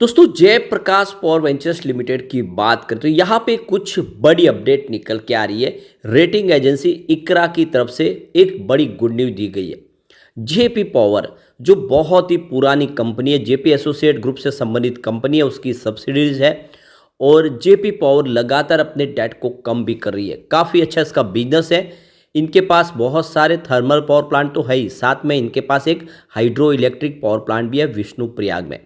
दोस्तों Jayaprakash power ventures limited की बात करें तो यहाँ पे कुछ बड़ी अपडेट निकल के आ रही है। रेटिंग एजेंसी इकरा की तरफ से एक बड़ी गुड न्यूज दी गई है। जेपी पावर जो बहुत ही पुरानी कंपनी है, जेपी एसोसिएट ग्रुप से संबंधित कंपनी है, उसकी सब्सिडीज है और जेपी पावर लगातार अपने डेट को कम भी कर रही है। काफ़ी अच्छा इसका बिजनेस है। इनके पास बहुत सारे थर्मल पावर प्लांट तो है ही, साथ में इनके पास एक हाइड्रो इलेक्ट्रिक पावर प्लांट भी है विष्णुप्रयाग में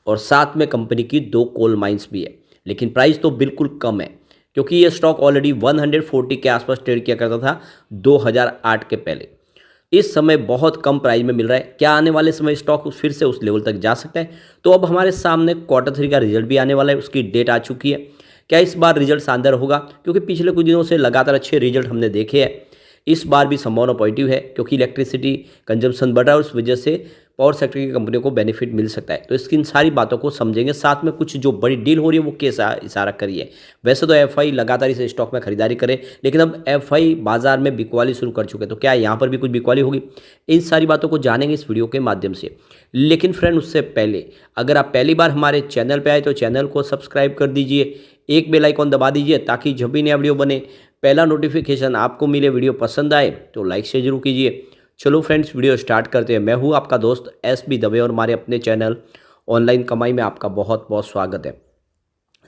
और साथ में कंपनी की 2 कोल माइंस भी है। लेकिन प्राइस तो बिल्कुल कम है क्योंकि ये स्टॉक ऑलरेडी 140 के आसपास ट्रेड किया करता था 2008 के पहले। इस समय बहुत कम प्राइस में मिल रहा है। क्या आने वाले समय स्टॉक फिर से उस लेवल तक जा सकता है? तो अब हमारे सामने क्वार्टर 3 का रिजल्ट भी आने वाला है, उसकी डेट आ चुकी है। क्या इस बार रिजल्ट शानदार होगा? क्योंकि पिछले कुछ दिनों से लगातार अच्छे रिजल्ट हमने देखे हैं। इस बार भी संभावना पॉजिटिव है क्योंकि इलेक्ट्रिसिटी कंजम्पशन बढ़ रहा है, उस वजह से पावर सेक्टर की कंपनियों को बेनिफिट मिल सकता है। तो इसकी इन सारी बातों को समझेंगे, साथ में कुछ जो बड़ी डील हो रही है वो कैसा इशारा करिए। वैसे तो एफआई लगातार इस स्टॉक में खरीदारी करे, लेकिन अब एफआई बाजार में बिकवाली शुरू कर चुके हैं, तो क्या यहाँ पर भी कुछ बिकवाली होगी? इन सारी बातों को जानेंगे इस वीडियो के माध्यम से। लेकिन फ्रेंड, उससे पहले अगर आप पहली बार हमारे चैनल पर आए तो चैनल को सब्सक्राइब कर दीजिए, एक बेल आइकॉन दबा दीजिए ताकि जब भी नया वीडियो बने पहला नोटिफिकेशन आपको मिले। वीडियो पसंद आए तो लाइक शेयर जरूर कीजिए। चलो फ्रेंड्स, वीडियो स्टार्ट करते हैं। मैं हूं आपका दोस्त एस बी दवे और हमारे अपने चैनल ऑनलाइन कमाई में आपका बहुत बहुत स्वागत है।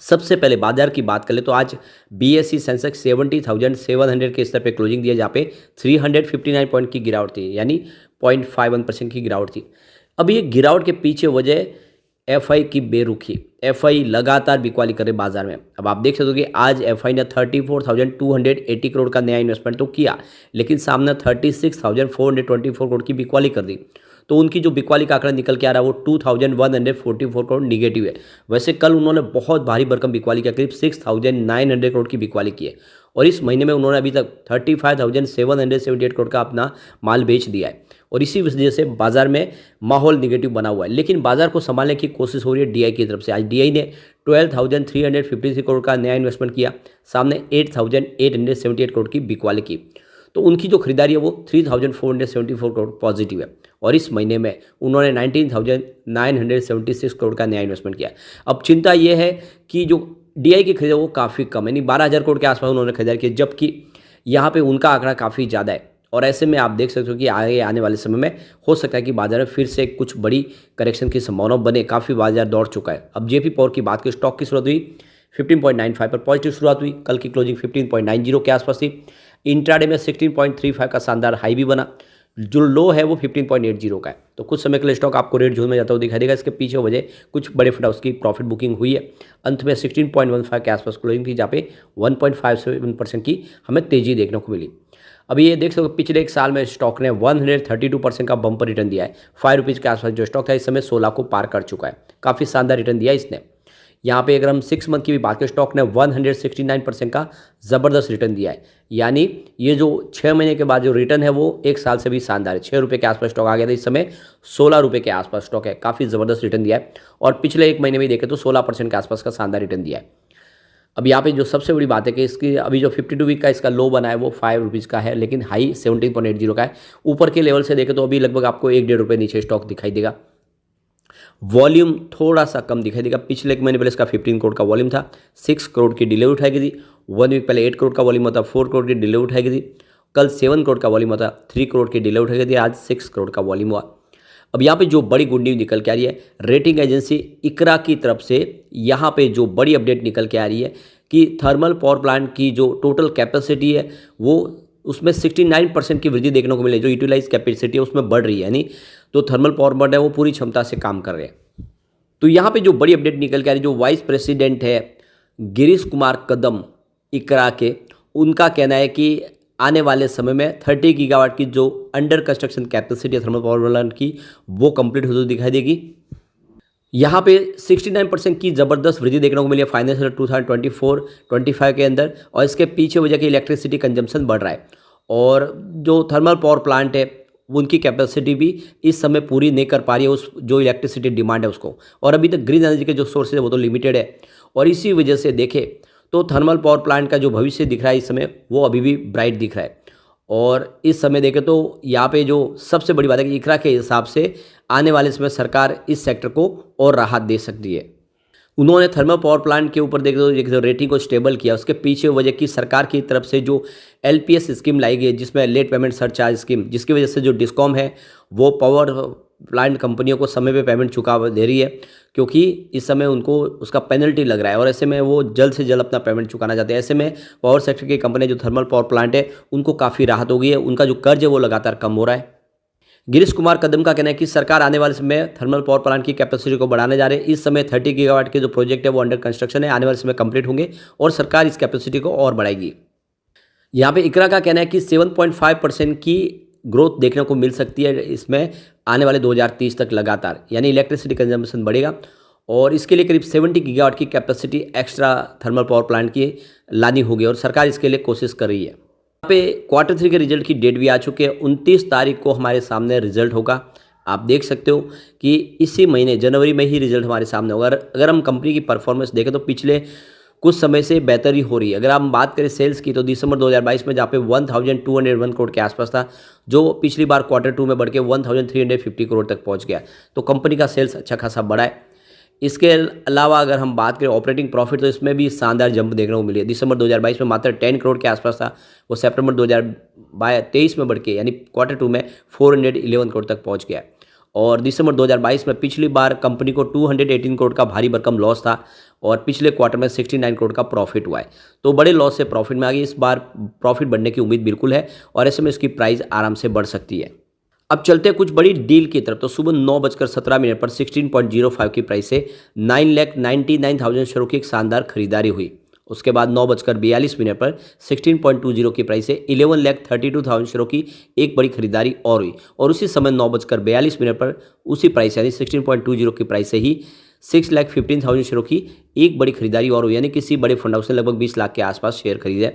सबसे पहले बाजार की बात करें तो आज बीएसई सेंसेक्स 70,700 के स्तर पे क्लोजिंग दिया, जहाँ पे 359 पॉइंट की गिरावट थी, यानी 0.51% की गिरावट थी। अब ये गिरावट के पीछे वजह एफआई की बेरुखी। एफआई लगातार बिकवाली करे बाजार में। अब आप देख सकते हो कि आज एफआई ने 34,280 करोड़ का नया इन्वेस्टमेंट तो किया, लेकिन सामने 36,424 करोड़ की बिकवाली कर दी। तो उनकी जो बिकवाली का आंकड़ा निकल के आ रहा है वो 2,144 करोड़ निगेटिव है। वैसे कल उन्होंने बहुत भारी भरकम बिकवाली किया, करीब 6,900 करोड़ की बिकवाली की है और इस महीने में उन्होंने अभी तक 35,778 करोड़ का अपना माल बेच दिया है और इसी वजह से बाजार में माहौल निगेटिव बना हुआ है। लेकिन बाजार को संभालने की कोशिश हो रही है डीआई की तरफ से। आज डीआई ने 12,353 करोड़ का नया इन्वेस्टमेंट किया, सामने 8,878 करोड़ की बिकवाली की। तो उनकी जो खरीदारी है वो 3,474 करोड़ पॉजिटिव है और इस महीने में उन्होंने 19,976 करोड़ का नया इन्वेस्टमेंट किया। अब चिंता ये है कि जो डीआई की खरीद है वो काफ़ी कम है, यानी 12,000 करोड़ के आसपास उन्होंने खरीदारी की, जबकि यहाँ पे उनका आंकड़ा काफ़ी ज़्यादा है। और ऐसे में आप देख सकते हो कि आगे आने वाले समय में हो सकता है कि बाजार में फिर से कुछ बड़ी करेक्शन की संभावना बने। काफ़ी बाजार दौड़ चुका है। अब जेपी पावर की बात करें, स्टॉक की शुरुआत हुई 15.95 पर पॉजिटिव शुरुआत हुई। कल की क्लोजिंग 15.90 के आसपास थी। इंट्राडे में 16.35 का शानदार हाई भी बना। जो लो है वो 15.80 का है। तो कुछ समय के लिए स्टॉक आपको रेड जोन में जाता हुआ दिखाई देगा। इसके पीछे वजह कुछ बड़े फटा उसकी प्रॉफिट बुकिंग हुई है। अंत में 16.15 के आसपास क्लोजिंग थी, जहाँ पे 1.57% की हमें तेजी देखने को मिली। अभी ये देख सकते हो पिछले एक साल में स्टॉक ने 132% का बम्पर रिटर्न दिया है। 5 रुपीज़ के आसपास जो स्टॉक था इस समय 16 को पार कर चुका है। काफ़ी शानदार रिटर्न दिया इसने। यहाँ पे अगर हम 6 मंथ की भी बात करें, स्टॉक ने 169% का ज़बरदस्त रिटर्न दिया है। यानी ये जो 6 महीने के बाद जो रिटर्न है वो एक साल से भी शानदार है। 6 रुपये के आसपास स्टॉक आ गया था, इस समय 16 रुपये के आसपास स्टॉक है। काफ़ी ज़बरदस्त रिटर्न दिया है और पिछले एक महीने में देखें तो 16% के आसपास का शानदार रिटर्न दिया है। अब यहाँ पे जो सबसे बड़ी बात है कि इसकी अभी जो 52 वीक का इसका लो बना है वो 5 रुपीज़ का है, लेकिन हाई 17.80 का है। ऊपर के लेवल से देखें तो अभी लगभग आपको 1-1.5 रुपये नीचे स्टॉक दिखाई देगा। वॉल्यूम थोड़ा सा कम दिखाई देगा। पिछले एक महीने पहले इसका 15 करोड़ का वॉल्यूम था, 6 करोड़ की डिलीवरी उठाई गई थी। 1 वीक पहले 8 करोड़ का वॉल्यूम होता, 4 करोड़ की डिलीवरी उठाई गई थी। कल 7 करोड़ का वॉल्यूम होता, 3 करोड़ की डिलीवरी उठाई गई थी। आज 6 करोड़ का वॉल्यूम हुआ। अब यहाँ पे जो बड़ी गुड न्यूज निकल के आ रही है, रेटिंग एजेंसी इकरा की तरफ से यहाँ पे जो बड़ी अपडेट निकल के आ रही है कि थर्मल पावर प्लांट की जो टोटल कैपेसिटी है वो उसमें 69% की वृद्धि देखने को मिली। जो यूटिलाइज कैपेसिटी है उसमें बढ़ रही है, यानी तो थर्मल पावर प्लांट है वो पूरी क्षमता से काम कर रहे हैं। तो यहाँ पे जो बड़ी अपडेट निकल के आ रही है, जो वाइस प्रेसिडेंट है गिरीश कुमार कदम इकरा के, उनका कहना है कि आने वाले समय में 30 गीगावाट की जो अंडर कंस्ट्रक्शन कैपेसिटी है थर्मल पावर प्लांट की वो कंप्लीट होती दिखाई देगी। यहाँ पे 69% की ज़बरदस्त वृद्धि देखने को मिली है फाइनेंशियल 2024-25 के अंदर, और इसके पीछे वजह कि इलेक्ट्रिसिटी कंजम्पशन बढ़ रहा है और जो थर्मल पावर प्लांट है उनकी कैपेसिटी भी इस समय पूरी नहीं कर पा रही है उस जो इलेक्ट्रिसिटी डिमांड है उसको, और अभी तक ग्रीन एनर्जी के जो सोर्सेज है वो तो लिमिटेड है। और इसी वजह से देखें तो थर्मल पावर प्लांट का जो भविष्य दिख रहा है इस समय वो अभी भी ब्राइट दिख रहा है। और इस समय देखें तो यहाँ पे जो सबसे बड़ी बात है कि इकरा के हिसाब से आने वाले समय सरकार इस सेक्टर को और राहत दे सकती है। उन्होंने थर्मल पावर प्लांट के ऊपर देख दो रेटिंग को स्टेबल किया। उसके पीछे वजह की सरकार की तरफ से जो एलपीएस स्कीम लाई गई है, जिसमें लेट पेमेंट सरचार्ज स्कीम, जिसकी वजह से जो डिस्कॉम है वो पावर प्लांट कंपनियों को समय पे पेमेंट चुका दे रही है, क्योंकि इस समय उनको उसका पेनल्टी लग रहा है और ऐसे में वो जल्द से जल्द अपना पेमेंट चुकाना चाहते हैं। ऐसे में पावर सेक्टर की कंपनी जो थर्मल पावर प्लांट है उनको काफ़ी राहत हो गई है, उनका जो कर्ज है वो लगातार कम हो रहा है। गिरीश कुमार कदम का कहना है कि सरकार आने वाले समय में थर्मल पावर प्लांट की कैपेसिटी को बढ़ाने जा रहे हैं। इस समय 30 गीगावाट के जो प्रोजेक्ट है वो अंडर कंस्ट्रक्शन है, आने वाले समय कंप्लीट होंगे और सरकार इस कैपेसिटी को और बढ़ाएगी। यहाँ पे इकरा का कहना है कि 7.5% की ग्रोथ देखने को मिल सकती है इसमें आने वाले 2030 तक लगातार, यानी इलेक्ट्रिसिटी कंजम्पशन बढ़ेगा और इसके लिए करीब 70 गीगावाट की capacity extra thermal power plant की लानी होगी और सरकार इसके लिए कोशिश कर रही है। यहाँ पे Q3 के रिजल्ट की डेट भी आ चुकी है, 29 तारीख को हमारे सामने रिजल्ट होगा। आप देख सकते हो कि इसी महीने जनवरी में ही रिजल्ट हमारे सामने होगा। अगर हम कंपनी की परफॉर्मेंस देखें तो पिछले कुछ समय से बेहतर ही हो रही है। अगर हम बात करें सेल्स की तो दिसंबर 2022 में जहाँ पे 1201 करोड़ के आसपास था, जो पिछली बार Q2 में बढ़ के 1350 करोड़ तक पहुँच गया। तो कंपनी का सेल्स अच्छा खासा बढ़ा है। इसके अलावा अगर हम बात करें ऑपरेटिंग प्रॉफिट तो इसमें भी शानदार जंप देखने को मिली है। दिसंबर 2022 में मात्र 10 करोड़ के आसपास था, वो सितंबर 2023 में बढ़ के यानी Q2 में 411 करोड़ तक पहुंच गया है। और दिसंबर 2022 में पिछली बार कंपनी को 218 करोड़ का भारी भरकम लॉस था और पिछले क्वार्टर में 69 करोड़ का प्रॉफिट हुआ है। तो बड़े लॉस से प्रॉफिट में आ गई। इस बार प्रॉफिट बढ़ने की उम्मीद बिल्कुल है और ऐसे में इसकी प्राइस आराम से बढ़ सकती है। अब चलते हैं कुछ बड़ी डील की तरफ। तो सुबह 9:17 पर 16.05 की प्राइस से 9,99,000 शेयरों की एक शानदार खरीदारी हुई। उसके बाद 9:42 पर 16.20 की प्राइस से 11,32,000 शेयरों की एक बड़ी खरीदारी और हुई और उसी समय 9:42 पर उसी प्राइस यानी 16.20 की प्राइस से ही 6,15,000 शेयरों की एक बड़ी खरीदारी और हुई, यानी किसी बड़े फंड हाउस ने लगभग 20 लाख के आसपास शेयर खरीदे।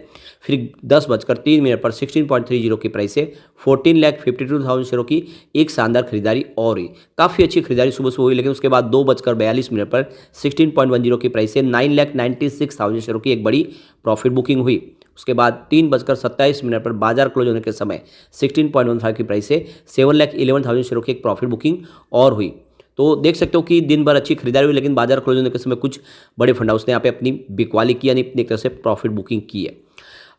फिर 10:03 पर 16.30 की प्राइस से 14,52,000 शेयरों की एक शानदार खरीदारी और हुई। काफ़ी अच्छी खरीदारी सुबह सुबह हुई, लेकिन उसके बाद 2:42 पर 16.10 की प्राइस से 9,96,000 शेयरों की एक बड़ी प्रॉफिट बुकिंग हुई। उसके बाद 3:27 पर बाजार क्लोज होने के समय 16.15 की प्राइस से 7,11,000 शेयरों की एक प्रॉफिट बुकिंग और हुई। तो देख सकते हो कि दिन भर अच्छी खरीदारी हुई, लेकिन बाजार क्लोज होने के समय कुछ बड़े फंड हाउस ने यहाँ पे अपनी बिकवाली की यानी अपनी एक तरह से प्रॉफिट बुकिंग की है।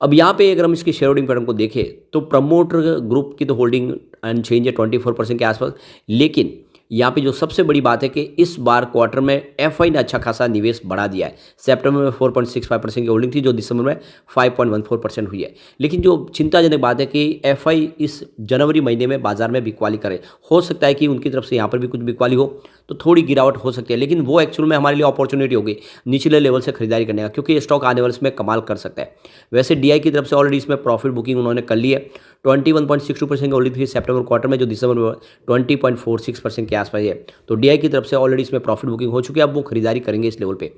अब यहाँ पे अगर हम इसकी शेयर होल्डिंग पैटर्न को देखें तो प्रमोटर ग्रुप की तो होल्डिंग अनचेंज है 24% के आसपास, लेकिन यहाँ पे जो सबसे बड़ी बात है कि इस बार क्वार्टर में एफआई ने अच्छा खासा निवेश बढ़ा दिया है। सितंबर में 4.65% की होल्डिंग थी, जो दिसंबर में 5.14% हुई है। लेकिन जो चिंताजनक बात है कि एफआई इस जनवरी महीने में बाजार में बिकवाली करे। हो सकता है कि उनकी तरफ से यहाँ पर भी कुछ बिकवाली हो तो थोड़ी गिरावट हो सकती है, लेकिन वो एक्चुअल में हमारे लिए अपॉर्चुनिटी होगी निचले लेवल से खरीदारी करने का, क्योंकि ये स्टॉक आने वाले इसमें कमाल कर सकता है। वैसे डीआई की तरफ से ऑलरेडी इसमें प्रॉफिट बुकिंग उन्होंने कर ली है। 21.62% की होल्डिंग थी सितंबर क्वार्टर में, जो दिसंबर में 20.46% के आसपास है। तो डीआई की तरफ से ऑलरेडी इसमें प्रॉफिट बुकिंग हो चुकी है, अब वो खरीदारी करेंगे इस लेवल पे।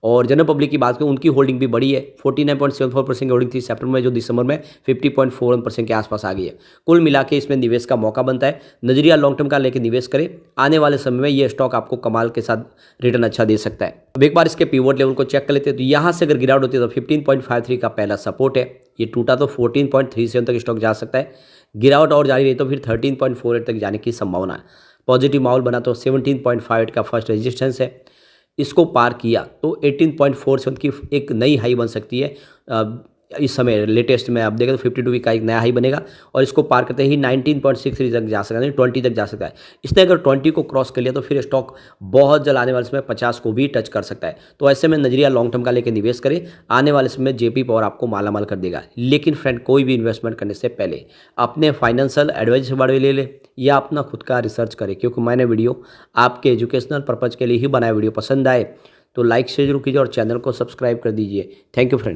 और जनरल पब्लिक की बात करें, उनकी होल्डिंग भी बढ़ी है। 49.74% की होल्डिंग थी सितंबर में, जो दिसंबर में 50.41% के आसपास आ गई है। कुल मिला के इसमें निवेश का मौका बनता है। नजरिया लॉन्ग टर्म का लेकर निवेश करें, आने वाले समय में ये स्टॉक आपको कमाल के साथ रिटर्न अच्छा दे सकता है। अब एक बार इसके पिवोट लेवल को चेक कर लेते हैं। तो यहाँ से अगर गिरावट होती है तो 15.53 का पहला सपोर्ट है, ये टूटा तो 14.37 तक स्टॉक जा सकता है। गिरावट और जारी रही तो फिर 13.48 तक जाने की संभावना है। पॉजिटिव माहौल बना तो 17.58 का फर्स्ट रेजिस्टेंस है, इसको पार किया तो 18.47 की एक नई हाई बन सकती है। इस समय लेटेस्ट में आप देखें तो 52 वीक का एक नया हाई बनेगा और इसको पार करते ही 19.63 तक जा सकता है, 20 तक जा सकता है। इसने अगर 20 को क्रॉस कर लिया तो फिर स्टॉक बहुत जल्द आने वाले समय 50 को भी टच कर सकता है। तो ऐसे में नजरिया लॉन्ग टर्म का लेकर निवेश करें, आने वाले समय जेपी पावर आपको मालामाल कर देगा। लेकिन फ्रेंड, कोई भी इन्वेस्टमेंट करने से पहले अपने फाइनेंशियल एडवाइजर से बारे ले ले या अपना खुद का रिसर्च करें, क्योंकि मैंने वीडियो आपके एजुकेशनल पर्पज़ के लिए ही बनाया। वीडियो पसंद आए तो लाइक शेयर जरूर कीजिए और चैनल को सब्सक्राइब कर दीजिए। Thank you friend.